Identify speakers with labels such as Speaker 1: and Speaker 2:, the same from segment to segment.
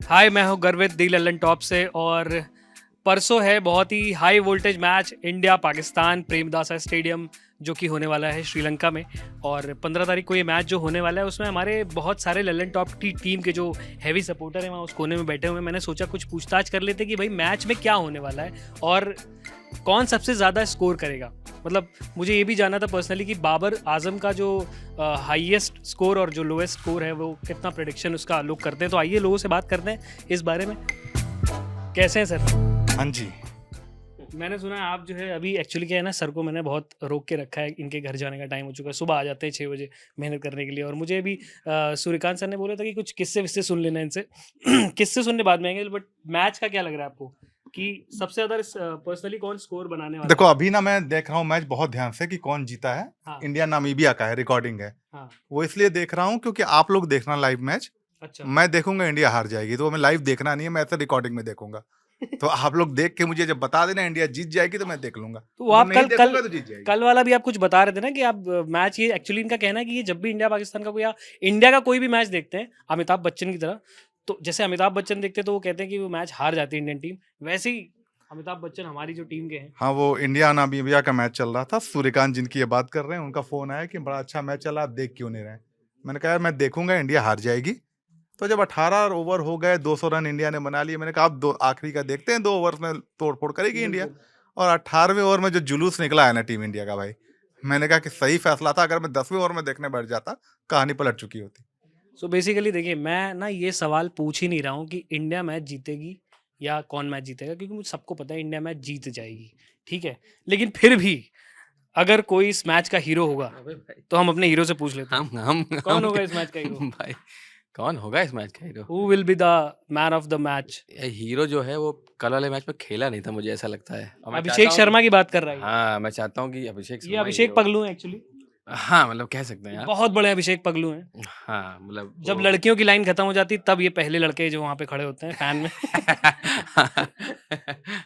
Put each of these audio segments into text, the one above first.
Speaker 1: हाय, मैं हूँ गर्वित दी लल्लन टॉप से। और परसों है बहुत ही high voltage match India Pakistan Premadasa stadium जो कि होने वाला है श्रीलंका में। और 15 तारीख को ये मैच जो होने वाला है उसमें हमारे बहुत सारे लल्लन टॉप की टीम के जो हैवी सपोर्टर हैं वहाँ उस कोने में बैठे हुए हैं। मैंने सोचा कुछ पूछताछ कर लेते कि भाई मैच में क्या होने वाला है और कौन सबसे ज़्यादा स्कोर करेगा। मतलब मुझे ये भी जानना था पर्सनली कि बाबर आजम का जो हाईएस्ट स्कोर और जो लोएस्ट स्कोर है वो कितना प्रेडिक्शन उसका लुक करते हैं। तो आइए लोगों से बात करते हैं इस बारे में। कैसे हैं सर?
Speaker 2: हाँ जी।
Speaker 1: मैंने सुना है आप जो है अभी एक्चुअली क्या है ना, सर को मैंने बहुत रोक के रखा है, इनके घर जाने का टाइम हो चुका है, सुबह आ जाते हैं 6 बजे मेहनत करने के लिए। और मुझे अभी सूर्यकांत सर ने बोला था कि कुछ किस्से विस्से सुन लेना इनसे किस्से सुनने बाद में आएंगे। बट मैच का क्या लग रहा है आपको कि सबसे ज़्यादा पर्सनली कौन स्कोर बनाने वाला
Speaker 2: देखो
Speaker 1: है?
Speaker 2: अभी ना मैं देख रहा हूँ मैच बहुत ध्यान से कि कौन जीता है।
Speaker 1: हाँ
Speaker 2: इंडिया नामीबिया का है, रिकॉर्डिंग है।
Speaker 1: हाँ।
Speaker 2: वो इसलिए देख रहा हूँ क्योंकि आप लोग देखना लाइव मैच।
Speaker 1: अच्छा।
Speaker 2: मैं देखूंगा इंडिया हार जाएगी, तो मैं लाइव देखना नहीं है, मैं ऐसे रिकॉर्डिंग में देखूंगा। तो आप लोग देख के मुझे जब बता देना इंडिया जीत जाएगी तो मैं देख लूंगा।
Speaker 1: तो आप
Speaker 2: नहीं
Speaker 1: कल
Speaker 2: देखूंगा तो जीत जाएगी।
Speaker 1: कल वाला भी आप कुछ बता रहे थे ना कि आप मैच, ये एक्चुअली इनका कहना है कि ये जब भी इंडिया पाकिस्तान का कोई या इंडिया का कोई भी मैच देखते हैं अमिताभ बच्चन की तरह, तो जैसे अमिताभ बच्चन देखते हैं तो वो कहते हैं कि वो मैच हार जाती है इंडियन टीम, वैसे ही अमिताभ बच्चन हमारी जो टीम के हैं।
Speaker 2: हाँ, वो इंडिया नामीबिया का मैच चल रहा था। सूर्यकांत जिनकी ये बात कर रहे हैं उनका फोन आया कि बड़ा अच्छा मैच चला, आप देख क्यों नहीं रहे। मैंने कहा यार मैं देखूंगा, इंडिया हार जाएगी। तो जब 18 ओवर हो गए, 200 रन इंडिया ने बना लिए, मैंने कहा अब दो आखिरी का देखते हैं, 2 ओवर में तोड़-फोड़ करेगी इंडिया।
Speaker 1: बिल्कुल।
Speaker 2: और 18वें ओवर में जो जुलूस निकला है ना टीम इंडिया का भाई, मैंने कहा कि सही फैसला था। अगर मैं 10वें ओवर में देखने बैठ जाता, कहानी पलट चुकी होती।
Speaker 1: सो बेसिकली देखिए, मैं ना ये सवाल पूछ ही नहीं रहा हूँ कि इंडिया मैच जीतेगी या कौन मैच जीतेगा, क्योंकि मुझे सबको पता है इंडिया मैच जीत जाएगी, ठीक है। लेकिन फिर भी अगर कोई इस मैच का हीरो होगा
Speaker 3: अबे भाई,
Speaker 1: तो हम अपने हीरो से पूछ लेते हैं
Speaker 3: हम
Speaker 1: कौन होगा इस मैच का हीरो।
Speaker 3: भाई, कौन होगा इस मैच का hero?
Speaker 1: Who will be the man of the match?
Speaker 3: Hero जो है वो कल वाले मैच में खेला नहीं था, मुझे ऐसा लगता है। और मैं
Speaker 1: अभिषेक
Speaker 3: चाहता हूँ
Speaker 1: शर्मा की बात कर रहा है ये।
Speaker 3: हाँ, मैं चाहता हूँ कि अभिषेक
Speaker 1: ये
Speaker 3: शर्मा ही
Speaker 1: अभिषेक
Speaker 3: हीरो।
Speaker 1: पगलू हैं एक्चुअली।
Speaker 3: हाँ, मतलब कह सकते हैं आप।
Speaker 1: बहुत बड़े अभिषेक पगलू हैं।
Speaker 3: हाँ, मतलब
Speaker 1: जब
Speaker 3: वो
Speaker 1: लड़कियों की लाइन खत्म हो जाती तब ये पहले लड़के जो वहां पे खड़े होते हैं फैन में।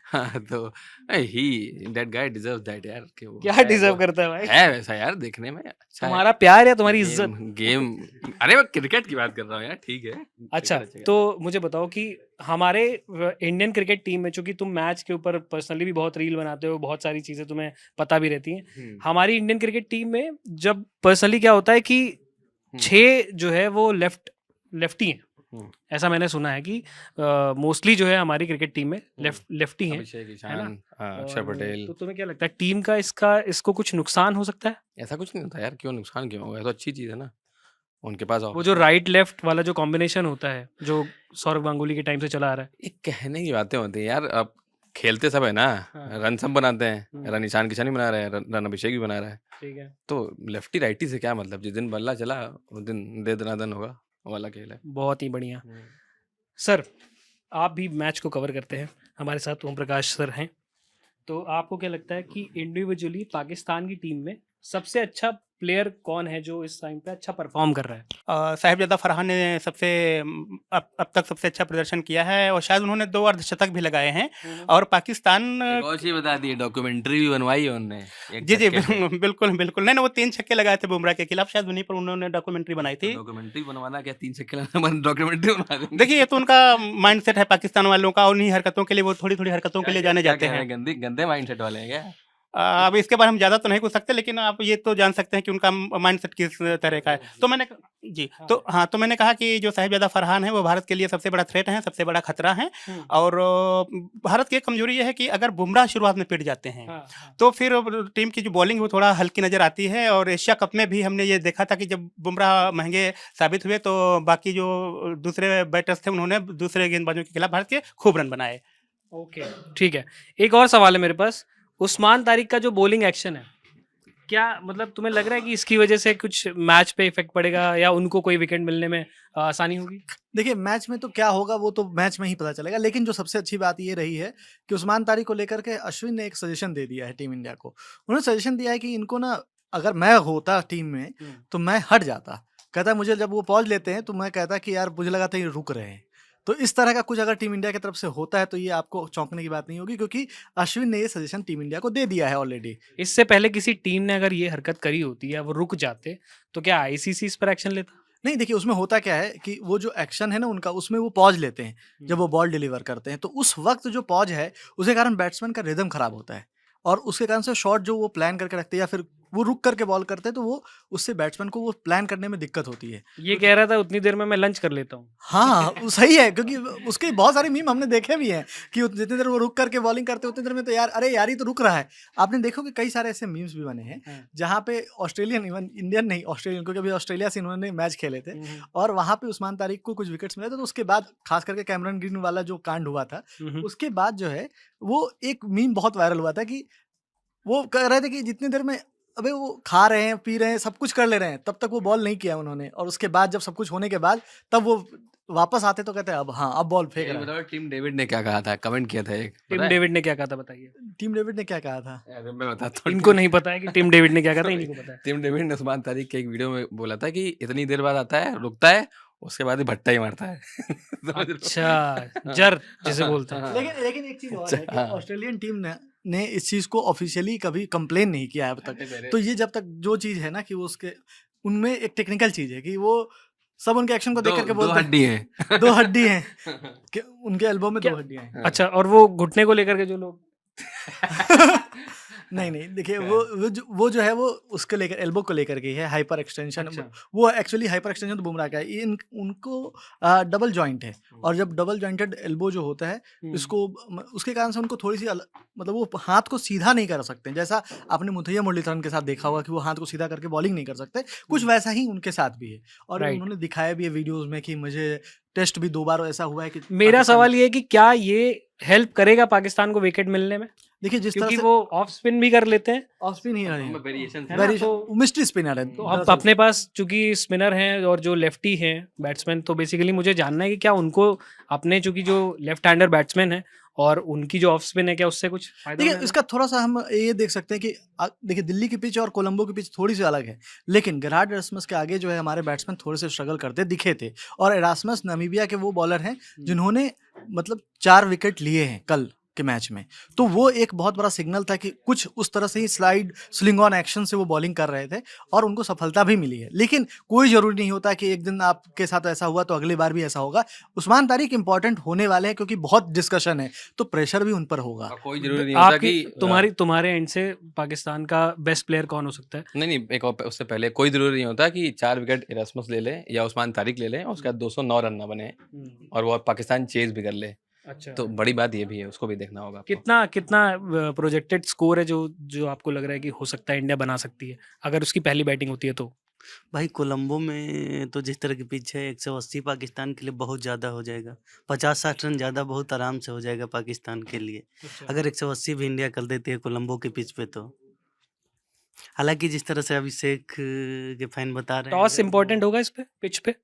Speaker 3: हाँ, तो ही दैट गाय डिजर्व्स दैट यार, कि वो
Speaker 1: क्या
Speaker 3: है
Speaker 1: डिजर्व
Speaker 3: वो
Speaker 1: करता है भाई?
Speaker 3: है वैसा यार, देखने में अच्छा है।
Speaker 1: तुम्हारा प्यार या तुम्हारी इज्जत?
Speaker 3: गेम अरे मैं क्रिकेट की बात कर रहा हूँ यार, ठीक है।
Speaker 1: अच्छा,
Speaker 3: क्रिकेट
Speaker 1: तो मुझे बताओ कि हमारे इंडियन क्रिकेट टीम में, चूंकि तुम मैच के ऊपर पर्सनली भी बहुत रील बनाते हो, बहुत सारी चीजें तुम्हें पता भी रहती हैं, हमारी इंडियन क्रिकेट टीम में जब पर्सनली क्या होता है कि 6 जो है वो लेफ्टी हैं। ऐसा मैंने सुना है कि मोस्टली जो है हमारी क्रिकेट टीम में लेफ्टी हैं,
Speaker 3: अभिषेक,
Speaker 1: है ना?
Speaker 3: ईशान, अक्षर
Speaker 1: और
Speaker 3: पटेल।
Speaker 1: तो तुम्हें क्या लगता है टीम का इसको कुछ नुकसान हो सकता है?
Speaker 3: ऐसा कुछ नहीं होता यार, क्यों नुकसान क्यों होगा? ये तो अच्छी चीज़ है ना। उनके पास
Speaker 1: वो जो राइट लेफ्ट वाला जो कॉम्बिनेशन होता है जो सौरव गांगुली के टाइम से चला आ रहा है।
Speaker 3: ये कहने की बातें होती हैं यार। अब खेलते सब है ना,
Speaker 1: हाँ।
Speaker 3: रन सब बनाते हैं।
Speaker 1: हम्म।
Speaker 3: रन ईशान किशन भी बना रहे हैं, रन अभिषेक भी बना रहा है।
Speaker 1: ठीक है।
Speaker 3: तो लेफ्टी राइटी से क्या मतलब? जिस दिन बल्ला चला उस दिन दे दनादन होगा, वो वाला खेल है।
Speaker 1: बहुत ही बढ़िया सर। आप भी मैच को कवर करते हैं, हमारे साथ ओम प्रकाश सर हैं। तो आपको क्या लगता है कि इंडिविजुअली पाकिस्तान की टीम में सबसे अच्छा प्लेयर कौन है जो इस टाइम पे अच्छा परफॉर्म कर रहा है?
Speaker 4: साहिबजादा फरहान ने सबसे अब तक सबसे अच्छा प्रदर्शन किया है और शायद उन्होंने 2 अर्धशतक भी लगाए हैं। और पाकिस्तान
Speaker 3: एक और चीज़ बता दी, डॉक्यूमेंट्री भी बनवाई है उन्होंने एक
Speaker 4: जी, जी,
Speaker 3: छक्के पे।
Speaker 4: बिल्कुल, बिल्कुल। नहीं, नहीं, वो 3 छक्के लगाए थे बुमराह के खिलाफ, शायद उन्हीं पर उन्होंने डॉक्यूमेंट्री बनाई
Speaker 3: तो
Speaker 4: थी।
Speaker 3: डॉक्यूमेंट्री बनवाना क्या, 3 छक्के लगाना डॉक्यूमेंट्री बनवा देंगे।
Speaker 4: देखिए, ये तो उनका माइंडसेट है पाकिस्तान वालों का, और उन्हीं हरकतों के लिए वो थोड़ी-थोड़ी हरकतों के लिए जाने
Speaker 3: क्या
Speaker 4: जाते
Speaker 3: कह रहे
Speaker 4: हैं।
Speaker 3: हैं, गंदे माइंडसेट वाले हैं क्या?
Speaker 4: अब इसके बारे में हम ज़्यादा तो नहीं पूछ सकते, लेकिन आप ये तो जान सकते हैं कि उनका माइंडसेट किस तरह का है। तो मैंने जी, तो मैंने कहा कि जो साहिबजादा फरहान है वो भारत के लिए सबसे बड़ा थ्रेट है, सबसे बड़ा खतरा है। और भारत की एक कमजोरी ये है कि अगर बुमराह शुरुआत में पिट जाते हैं तो फिर टीम की जो बॉलिंग है वो थोड़ा हल्की नज़र आती है। और एशिया कप में भी हमने ये देखा था कि जब बुमराह महंगे साबित हुए तो बाकी जो दूसरे बैटर्स थे उन्होंने दूसरे गेंदबाजों के खिलाफ भारत के खूब रन बनाए।
Speaker 1: ओके, ठीक है। एक और सवाल है मेरे पास। उस्मान तारिक का जो बॉलिंग एक्शन है, क्या मतलब तुम्हें लग रहा है कि इसकी वजह से कुछ मैच पे इफेक्ट पड़ेगा या उनको कोई विकेट मिलने में आसानी होगी?
Speaker 5: देखिए, मैच में तो क्या होगा वो तो मैच में ही पता चलेगा, लेकिन जो सबसे अच्छी बात ये रही है कि उस्मान तारिक को लेकर के अश्विन ने एक सजेशन दे दिया है टीम इंडिया को। उन्होंने सजेशन दिया है कि इनको ना, अगर मैं होता टीम में तो मैं हट जाता। कहता मुझे जब वो पॉज लेते हैं तो मैं कहता कि यार मुझे लगा था ये रुक रहे हैं। तो इस तरह का कुछ अगर टीम इंडिया की तरफ से होता है तो ये आपको चौंकने की बात नहीं होगी, क्योंकि अश्विन ने ये सजेशन टीम इंडिया को दे दिया है ऑलरेडी।
Speaker 1: इससे पहले किसी टीम ने अगर ये हरकत करी होती या वो रुक जाते तो क्या आईसीसी इस पर एक्शन लेता?
Speaker 5: नहीं देखिए उसमें होता क्या है कि वो जो एक्शन है ना उनका उसमें वो पॉज लेते हैं जब वो बॉल डिलीवर करते हैं, तो उस वक्त जो पॉज है उसके कारण बैट्समैन का रिदम खराब होता है और उसके कारण से शॉट जो वो प्लान करके रखते हैं या फिर वो रुक करके बॉल करते हैं तो वो उससे बैट्समैन को वो प्लान करने में दिक्कत होती है।
Speaker 1: ये कह रहा था उतनी देर में मैं लंच कर लेता हूँ।
Speaker 5: हाँ वो सही है क्योंकि उसके बहुत सारे मीम हमने देखे भी हैं कि जितनी देर वो रुक करके बॉलिंग करते उतनी देर में तो यार अरे यार ये तो रुक रहा है। आपने देखो कि कई सारे ऐसे मीम्स भी बने हैं
Speaker 1: हाँ।
Speaker 5: जहाँ पे ऑस्ट्रेलियन, इवन इंडियन नहीं ऑस्ट्रेलियन, क्योंकि अभी ऑस्ट्रेलिया से इन्होंने मैच खेले थे और वहाँ पे उस्मान तारिक को कुछ विकेट्स मिले थे, तो उसके बाद खास करके कैमरन ग्रीन वाला जो कांड हुआ था उसके बाद जो है वो एक मीम बहुत वायरल हुआ था कि वो कह रहे थे कि जितनी देर में अबे वो खा रहे हैं पी रहे हैं सब कुछ कर ले रहे हैं तब तक वो बॉल नहीं किया उन्होंने, और उसके बाद जब सब कुछ होने के बाद तब वो वापस आते तो कहते हैं अब हाँ अब बॉल फेंक
Speaker 3: ये
Speaker 5: रहा है।
Speaker 3: बताओ टीम डेविड ने क्या कहा था, कमेंट किया था एक,
Speaker 1: टिम
Speaker 3: पता है?
Speaker 1: डेविड ने क्या कहा था बताइए।
Speaker 5: टीम डेविड ने क्या कहा था?
Speaker 3: अरे मैं बताता हूँ।
Speaker 1: इनको नहीं पता है कि टिम डेविड ने क्या कहा था, इन्हीं को पता है।
Speaker 3: टीम डेविड ने उस्मान तारिक के एक वीडियो में बोला था कि इतनी देर बाद आता है, रुकता है, उसके बाद ही भट्टा ही मारता है। समझ लो?
Speaker 1: अच्छा जर जिसे बोलते हैं।
Speaker 3: हाँ।
Speaker 5: लेकिन एक चीज और है कि
Speaker 3: हाँ।
Speaker 5: ऑस्ट्रेलियन टीम ने इस चीज को ऑफिशियली कभी कंप्लेन नहीं किया है अब तक। तो ये जब तक जो चीज है ना कि वो उसके उनमें एक टेक्निकल चीज है कि वो सब उनके एक्शन को देख करके
Speaker 3: दो
Speaker 5: बोलते हैं
Speaker 3: हड्डी है।
Speaker 5: 2 हड्डी हैं कि उनके एल्बो में 2 हड्डियां हैं।
Speaker 1: अच्छा, और वो घुटने को लेकर के जो लोग
Speaker 5: नहीं देखिए वो जो है वो उसके लेकर एल्बो को लेकर के है हाइपर एक्सटेंशन।
Speaker 1: अच्छा।
Speaker 5: वो एक्चुअली हाइपर एक्सटेंशन तो बुमराह का है, ये उनको डबल जॉइंट है और जब डबल जॉइंटेड एल्बो जो होता है इसको उसके कारण से उनको थोड़ी सी मतलब वो हाथ को सीधा नहीं कर सकते, जैसा आपने मुथैया मुरलीधरन के साथ देखा होगा कि वो हाथ को सीधा करके बॉलिंग नहीं कर सकते, कुछ वैसा ही उनके साथ भी है। और
Speaker 1: Right.
Speaker 5: उन्होंने दिखाया भी है वीडियोस में कि मुझे टेस्ट भी 2 बार ऐसा हुआ है कि
Speaker 1: मेरा
Speaker 5: पाकिस्तान-
Speaker 1: सवाल ये है कि क्या ये हेल्प करेगा पाकिस्तान को विकेट मिलने में,
Speaker 5: देखिए जिस तरह
Speaker 1: क्योंकि
Speaker 5: से
Speaker 1: वो ऑफ स्पिन भी कर लेते हैं।
Speaker 5: ऑफ स्पिन ही रहे हैं,
Speaker 3: वेरिएशन
Speaker 1: है ना, तो-
Speaker 5: मिस्ट्री स्पिनर है।
Speaker 1: तो अब अपने पास चूंकि स्पिनर हैं और जो लेफ्टी हैं बैट्समैन, तो बेसिकली मुझे जानना है कि क्या उनको अपने चूंकि जो लेफ्ट हैंडर बैट्समैन है और उनकी जो ऑफ स्पिन है क्या उससे कुछ फायदा
Speaker 5: देखिए
Speaker 1: होने
Speaker 5: इसका थोड़ा सा हम ये देख सकते हैं कि देखिए दिल्ली की पिच और कोलंबो की पिच थोड़ी सी अलग है, लेकिन गेरार्ड एरास्मस के आगे जो है हमारे बैट्समैन थोड़े से स्ट्रगल करते दिखे थे। और एरास्मस नामीबिया के वो बॉलर हैं जिन्होंने मतलब 4 विकेट लिए हैं कल के मैच में, तो वो एक बहुत बड़ा सिग्नल था कि कुछ उस तरह से ही स्लाइड स्लिंग ऑन एक्शन से वो बॉलिंग कर रहे थे और उनको सफलता भी मिली है। लेकिन कोई जरूरी नहीं होता कि एक दिन आपके साथ ऐसा हुआ तो अगली बार भी ऐसा होगा। उस्मान तारिक इंपॉर्टेंट होने वाले हैं क्योंकि बहुत डिस्कशन है, तो प्रेशर भी उन पर होगा।
Speaker 3: कोई जरूरी नहीं होता
Speaker 1: आपकी
Speaker 3: कि
Speaker 1: तुम्हारे एंड से पाकिस्तान का बेस्ट प्लेयर कौन हो सकता है?
Speaker 3: नहीं एक और उससे पहले कोई जरूरी नहीं होता कि 4 विकेट इरास्मस ले ले या उस्मान तारिक ले ले और उसके बाद 209 रन ना बने और वो पाकिस्तान चेज भी कर ले।
Speaker 1: अच्छा,
Speaker 3: तो बड़ी बात ये भी है, उसको भी देखना होगा आपको।
Speaker 1: कितना प्रोजेक्टेड स्कोर है जो आपको लग रहा है कि हो सकता है इंडिया बना सकती है अगर उसकी पहली बैटिंग होती है तो?
Speaker 6: भाई कोलंबो में तो जिस तरह की पिच है 180 पाकिस्तान के लिए बहुत ज़्यादा हो जाएगा। 50-60 रन ज़्यादा बहुत आराम से हो जाएगा पाकिस्तान के लिए, अगर 180 भी इंडिया कर देती है कोलंबो की पिच पे तो। हालांकि जिस तरह से अभिषेक के फैन बता रहे
Speaker 1: टॉस
Speaker 6: हैं
Speaker 1: इंपॉर्टेंट होगा इस पे, पिच पे?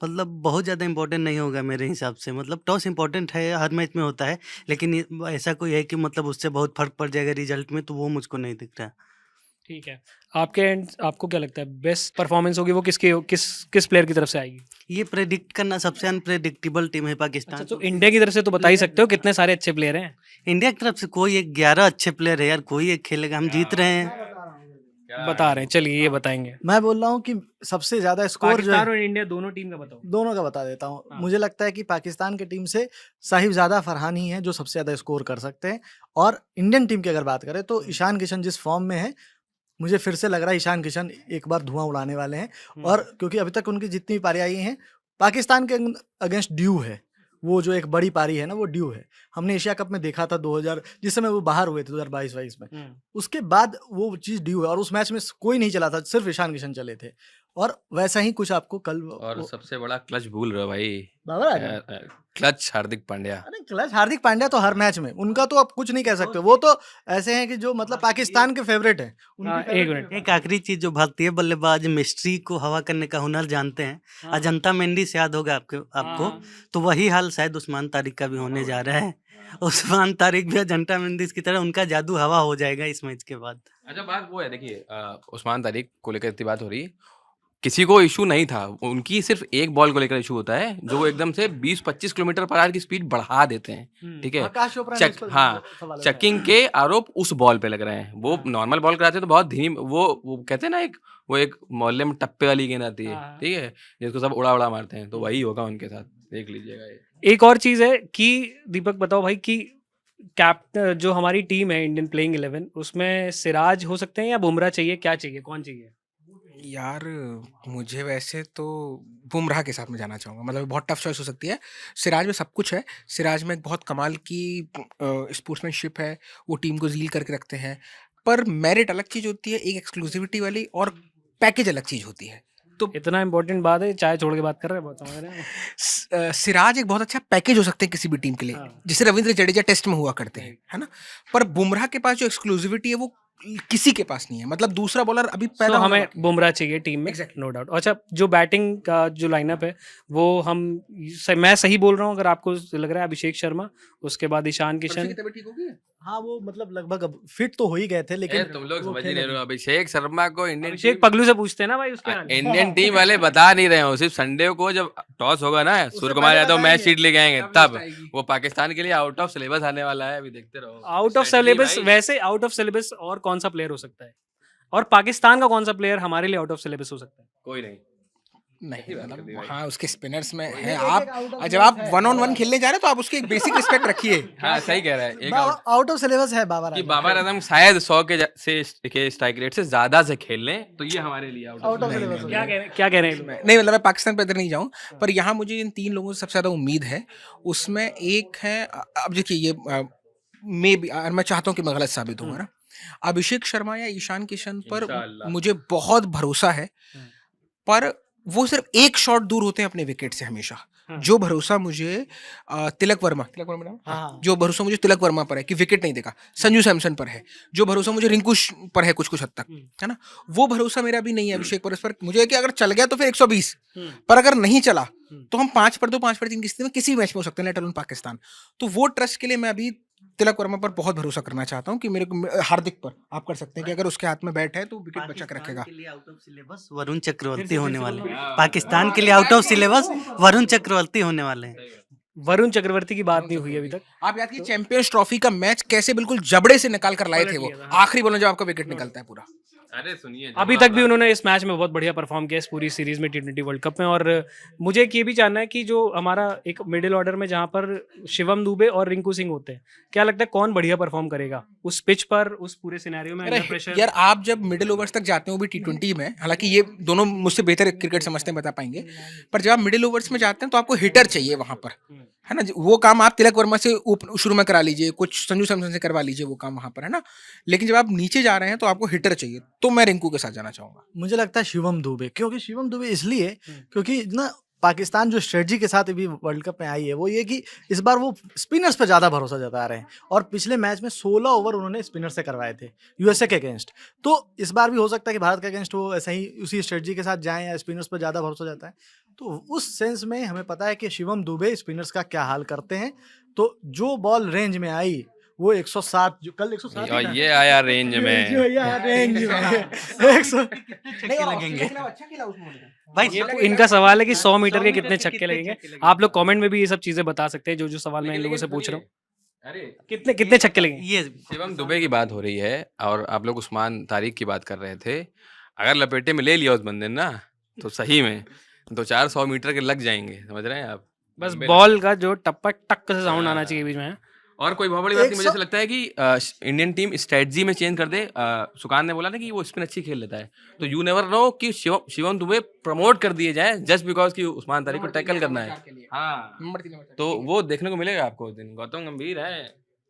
Speaker 6: मतलब बहुत ज़्यादा इंपॉर्टेंट नहीं होगा मेरे हिसाब से। मतलब टॉस इंपॉर्टेंट है, हर मैच में होता है, लेकिन ऐसा कोई है कि मतलब उससे बहुत फर्क पड़ जाएगा रिजल्ट में, तो वो मुझको नहीं दिख रहा।
Speaker 1: ठीक है, आपके एंड आपको क्या लगता है बेस्ट परफॉर्मेंस होगी वो किस प्लेयर की तरफ से आएगी?
Speaker 6: ये प्रेडिक्ट करना, सबसे अनप्रेडिक्टेबल टीम है पाकिस्तान।
Speaker 1: अच्छा, तो इंडिया की तरफ से तो बता ही सकते हो कितने सारे अच्छे प्लेयर हैं।
Speaker 6: इंडिया की तरफ से कोई एक 11 अच्छे प्लेयर है यार, कोई एक खेलेगा, हम जीत रहे हैं।
Speaker 1: बता रहे हैं, चलिए ये बताएंगे।
Speaker 5: मैं बोल रहा हूँ कि सबसे ज्यादा स्कोर जो
Speaker 1: पाकिस्तान
Speaker 5: है
Speaker 1: और इंडिया दोनों टीम का बताओ।
Speaker 5: दोनों का बता देता हूँ।
Speaker 1: हाँ।
Speaker 5: मुझे लगता है कि पाकिस्तान की टीम से साहिबजादा फरहान ही है जो सबसे ज्यादा स्कोर कर सकते हैं। और इंडियन टीम की अगर बात करें तो ईशान किशन जिस फॉर्म में है, मुझे फिर से लग रहा है ईशान किशन एक बार धुआं उड़ाने वाले हैं। और क्योंकि अभी तक उनकी जितनी भी पारी आई हैं पाकिस्तान के अगेंस्ट ड्यू है, वो जो एक बड़ी पारी है ना वो ड्यू है। हमने एशिया कप में देखा था 2000 जिस समय वो बाहर हुए थे 2022-23 में, उसके बाद वो चीज़ ड्यू है और उस मैच में कोई नहीं चला था, सिर्फ ईशान किशन चले थे। और वैसा ही कुछ आपको कल
Speaker 3: और सबसे बड़ा क्लच भूल रहे हो भाई,
Speaker 5: बाबर आ गया।
Speaker 3: क्लच हार्दिक पांड्या।
Speaker 5: अरे क्लच हार्दिक पांड्या तो हर मैच में, उनका तो आप कुछ नहीं कह सकते, वो तो ऐसे हैं कि जो मतलब पाकिस्तान के फेवरेट हैं।
Speaker 1: हाँ,
Speaker 5: उनकी
Speaker 1: एक मिनट।
Speaker 6: एक आखिरी चीज, जो भारतीय बल्लेबाज मिस्ट्री को हवा करने का हुनर जानते हैं, अजंता मेंडिस याद होगा आपको, तो वही हाल शायद उस्मान तारिक का भी होने जा रहा है। उस्मान तारिक भी अजंता मेंडिस की तरह, उनका जादू हवा हो जाएगा इस मैच के बाद।
Speaker 3: अच्छा, बात वो है, देखिए उस्मान तारिक को लेकर इतनी बात हो रही है, किसी को इशू नहीं था, उनकी सिर्फ एक बॉल को लेकर इशू होता है, जो वो एकदम से 20-25 किलोमीटर पर आवर की स्पीड बढ़ा देते हैं, ठीक है।
Speaker 5: आकाश चोपड़ा ने इस पर
Speaker 3: हाँ,
Speaker 5: सवाल उठाया।
Speaker 3: चेकिंग के आरोप उस बॉल पे लग रहे हैं। वो नॉर्मल बॉल कराते तो बहुत धीमी, वो कहते हैं ना, एक मोहल्ले में टप्पे वाली गेंद आती है,
Speaker 1: हाँ।
Speaker 3: ठीक है, जिसको सब उड़ा मारते हैं, तो वही होगा उनके साथ, देख लीजिएगा ये।
Speaker 1: एक और चीज है कि दीपक बताओ भाई कि कैप्टन जो हमारी टीम है इंडियन प्लेइंग 11 उसमें सिराज हो सकते हैं या बुमराह चाहिए, क्या चाहिए, कौन चाहिए?
Speaker 7: यार मुझे वैसे तो बुमराह के साथ में जाना चाहूँगा, मतलब बहुत टफ चॉइस हो सकती है। सिराज में सब कुछ है, सिराज में एक बहुत कमाल की स्पोर्ट्समैनशिप है, वो टीम को ज़ील करके रखते हैं, पर मेरिट अलग चीज़ होती है, एक एक्सक्लूसिविटी वाली, और पैकेज अलग चीज़ होती है। तो
Speaker 1: इतना इंपॉर्टेंट बात है, चाय छोड़ के बात कर रहे हैं, बहुत समझ रहे हैं।
Speaker 7: सिराज एक बहुत अच्छा पैकेज हो सकते हैं किसी भी टीम के लिए,
Speaker 1: हाँ।
Speaker 7: जिसे रविंद्र जडेजा टेस्ट में हुआ करते हैं, है ना। पर बुमराह के पास जो एक्सक्लूसिविटी है वो किसी के पास नहीं है, मतलब दूसरा बॉलर अभी पैदा होना
Speaker 1: हमें
Speaker 7: बाकी है।
Speaker 1: बुमराह चाहिए टीम में,
Speaker 7: Exactly.
Speaker 1: No doubt. अच्छा, जो बैटिंग का जो लाइनअप है वो मैं सही बोल रहा हूँ अगर आपको लग रहा है? अभिषेक शर्मा, उसके बाद ईशान किशन,
Speaker 7: ठीक हो गई है?
Speaker 5: हाँ, वो मतलब लगभग अब फिट तो हो ही गए थे, लेकिन
Speaker 3: तुम लोग
Speaker 5: वो
Speaker 3: समझ ही
Speaker 5: खेले
Speaker 3: नहीं
Speaker 5: नहीं।
Speaker 3: रहे हो, अभिषेक शर्मा को इंडियन
Speaker 1: अभिषेक पगलू से पूछते हैं ना भाई उसके हाल।
Speaker 3: इंडियन टीम वाले बता नहीं रहे हो, सिर्फ संडे को जब टॉस होगा ना, सूर्य कुमार
Speaker 5: पहले
Speaker 3: यादव मैच
Speaker 5: बताएंगे।
Speaker 3: शीट लेके आएंगे,
Speaker 7: तब
Speaker 3: तब
Speaker 7: लिस्ट आएगी।
Speaker 3: वो पाकिस्तान के लिए आउट ऑफ सिलेबस आने वाला है, अभी देखते रहो।
Speaker 1: आउट ऑफ
Speaker 3: Strategy
Speaker 1: सिलेबस,
Speaker 3: भाई।
Speaker 1: वैसे आउट ऑफ सिलेबस और कौन सा प्लेयर हो सकता है, और पाकिस्तान का कौन सा प्लेयर हमारे लिए आउट ऑफ सिलेबस हो सकता है?
Speaker 3: कोई नहीं।
Speaker 7: नहीं,
Speaker 3: सही बात कर दी
Speaker 7: मतलब
Speaker 3: भाई।
Speaker 7: हाँ, उसके स्पिनर्स में है।
Speaker 5: एक
Speaker 7: आप
Speaker 5: out of
Speaker 7: जब आप
Speaker 5: syllabus है।
Speaker 7: 1-on-1 खेलने जा रहे हैं तो आप उसकी एक बेसिक रिस्पेक्ट रखिए।
Speaker 3: हाँ, सही कह रहा है। एक आउट
Speaker 5: आउट ऑफ सिलेबस है बाबर
Speaker 3: कि
Speaker 5: आजम।
Speaker 3: बाबर आजम शायद 100 के स्ट्राइक रेट से ज्यादा से खेल लें, तो ये हमारे लिए आउट
Speaker 5: आउट ऑफ
Speaker 7: नहीं,
Speaker 5: सिलेबस
Speaker 7: नहीं,
Speaker 1: क्या कह रहे हैं, क्या कह रहे हैं लोग?
Speaker 7: नहीं, मतलब मैं पाकिस्तान पे इधर नहीं जाऊँ, पर यहाँ मुझे इन 3 लोगों से सबसे ज़्यादा उम्मीद है। उसमें एक है, अब देखिए ये मैं चाहता हूँ कि मैं गलत साबित हूँ, है ना। अभिषेक शर्मा या ईशान किशन पर
Speaker 3: इंशाअल्लाह।
Speaker 7: मुझे बहुत भरोसा है, पर वो सिर्फ एक शॉट दूर होते हैं अपने विकेट से हमेशा। जो भरोसा मुझे तिलक वर्मा नाम?
Speaker 5: हाँ।
Speaker 7: जो भरोसा मुझे तिलक वर्मा पर है कि विकेट नहीं देगा, संजू सैमसन पर है, जो भरोसा मुझे रिंकू पर है कुछ हद तक, है ना, वो भरोसा मेरा भी नहीं है अभिषेक पर। इस पर मुझे है कि अगर चल गया तो फिर 120, पर अगर नहीं चला तो हम 5/2, 5/3 की स्थिति में किसी भी मैच में हो सकते हैं, लेट अलोन पाकिस्तान। तो वो ट्रस्ट के लिए मैं अभी तिलक वर्मा पर बहुत भरोसा करना चाहता हूँ कि मेरे को हार्दिक पर आप कर सकते हैं कि अगर उसके हाथ में बैट है तो विकेट बचा के रखेगा।
Speaker 6: के लिए out of syllabus Varun Chakravarthy होने वाले हैं। पाकिस्तान के लिए out of syllabus Varun Chakravarthy होने वाले हैं।
Speaker 1: वरुण चक्रवर्ती की बात नहीं हुई अभी तक।
Speaker 7: आप याद कीजिए चैंपियंस ट्रॉफी का मैच कैसे बिल्कुल जबड़े से निकाल कर लाए थे वो,
Speaker 1: लिया था।
Speaker 7: आखिरी बॉल में जब आपका विकेट निकलता है पूरा।
Speaker 3: अरे सुनिए,
Speaker 1: अभी तक भी उन्होंने इस मैच में बहुत बढ़िया परफॉर्म किया, इस पूरी सीरीज में, T20 वर्ल्ड कप में। और मुझे एक ये भी जानना है कि जो हमारा एक मिडिल ऑर्डर में जहाँ पर शिवम दुबे और रिंकू सिंह होते हैं, क्या लगता है कौन बढ़िया परफॉर्म करेगा उस पिच पर, उस पूरे सिनेरियो में, अंडर प्रेशर?
Speaker 7: यार आप जब मिडिल ओवर्स तक जाते हो भी T20 में, हालांकि ये दोनों मुझसे बेहतर क्रिकेट समझते हैं, बता पाएंगे, पर जब आप मिडिल ओवर्स में जाते हैं तो आपको हिटर चाहिए वहां पर, है ना। वो काम आप तिलक वर्मा से शुरू में करा लीजिए, कुछ संजू सैमसन से करवा लीजिए वो काम वहां पर, है ना। लेकिन जब आप नीचे जा रहे हैं तो आपको हिटर चाहिए, तो मैं रिंकू के साथ जाना चाहूंगा।
Speaker 5: मुझे लगता है शिवम दुबे, क्योंकि शिवम दुबे इसलिए क्योंकि ना पाकिस्तान जो स्ट्रेटजी के साथ अभी वर्ल्ड कप में आई है वो ये कि इस बार वो स्पिनर्स पे ज़्यादा भरोसा जता रहे हैं, और पिछले मैच में 16 ओवर उन्होंने स्पिनर से करवाए थे यूएसए के अगेंस्ट। तो इस बार भी हो सकता है कि भारत के अगेंस्ट वो ऐसा ही उसी स्ट्रेटजी के साथ जाएं या स्पिनर्स पर ज़्यादा भरोसा जाता है। तो उस सेंस में हमें पता है कि शिवम दुबे स्पिनर्स का क्या हाल करते हैं। तो जो बॉल रेंज में आई वो 107, जो कल 107 ही
Speaker 3: और
Speaker 5: था।
Speaker 3: ये आया रेंज
Speaker 5: जो
Speaker 3: में।
Speaker 5: भैया रेंज में 100
Speaker 6: लगेंगे भाई।
Speaker 1: इनका सवाल है कि 100 मीटर के कितने छक्के लगेंगे। आप लोग कमेंट में भी ये सब चीजें बता सकते हैं, जो जो सवाल मैं इन लोगों से पूछ रहा हूँ।
Speaker 3: अरे
Speaker 1: कितने कितने छक्के लगेंगे?
Speaker 6: ये
Speaker 3: शिवम दुबे की बात हो रही है और आप लोग उस्मान तारिक की बात कर रहे थे। अगर लपेटे में ले लिया उस बंदे ने ना, तो सही में 200-400 मीटर के लग जाएंगे, समझ रहे हैं आप।
Speaker 1: बस बॉल का जो टप्पा टक से साउंड आना चाहिए बीच में।
Speaker 3: और कोई बहुत बड़ी बात नहीं, मुझे
Speaker 5: 100
Speaker 3: ऐसा लगता है कि इंडियन टीम स्ट्रेटजी में चेंज कर दे। सुकान ने बोला ना कि वो स्पिन अच्छी खेल लेता है, तो यू नेवर नो कि शिवम दुबे प्रमोट कर दिए जाए जस्ट बिकॉज कि उस्मान तारिक को टैकल करना है। हाँ, तो वो देखने को मिलेगा आपको उस दिन। गौतम गंभीर है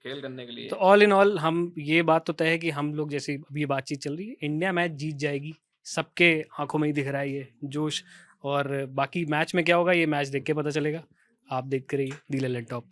Speaker 3: खेल करने के लिए।
Speaker 1: तो ऑल इन ऑल हम ये बात तो तय है कि हम लोग, जैसे अभी ये बातचीत चल रही है, इंडिया मैच जीत जाएगी, सबके आंखों में ही दिख रहा है ये जोश। और बाकी मैच में क्या होगा ये मैच देख के पता चलेगा। आप देखते रहिए दी लल्लन टॉप।